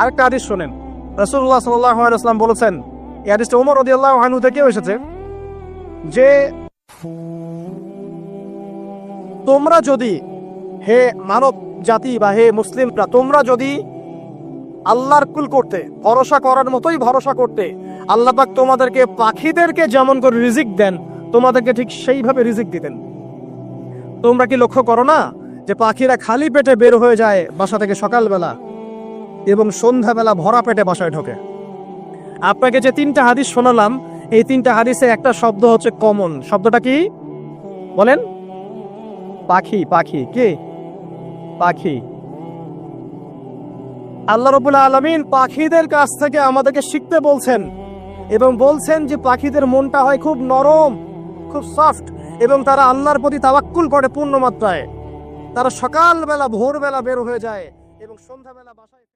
আরেকটা হাদিস শোনেন, রাসূলুল্লাহ সাল্লাল্লাহু আলাইহি ওয়াসাল্লাম বলেছেন, এই হাদিসটা ওমর রাদিয়াল্লাহু আনহু থেকেও এসেছে, যে তোমরা যদি, হে মানব জাতি বা হে মুসলিমরা, তোমরা যদি আল্লাহর কুল করতে, ভরসা করার মতোই ভরসা করতে, আল্লাহ পাক তোমাদেরকে পাখিদেরকে যেমন করে রিজিক দেন, তোমাদেরকে ঠিক সেইভাবে রিজিক দিতেন। তোমরা কি লক্ষ্য করো না যে পাখিরা খালি পেটে বের হয়ে যায় বাসা থেকে সকালবেলা, এবং সন্ধ্যাবেলা ভরা পেটে বাসায় ঢোকে? আপনাকে যে তিনটা হাদিস শোনালাম, এই তিনটা হাদিসে একটা শব্দ হচ্ছে কমন। শব্দটা কি বলেন? পাখি। পাখি কি? পাখি। আল্লাহ রাব্বুল আলামিন পাখিদের কাছ থেকে আমাদেরকে শিখতে বলছেন, এবং বলছেন যে পাখিদের মনটা হয় খুব নরম, খুব সফট, এবং তারা আল্লাহর প্রতি তাওয়াক্কুল করে পূর্ণ মাত্রায়। তারা সকালবেলা ভোরবেলা বের হয়ে যায় এবং সন্ধ্যাবেলা বাসায়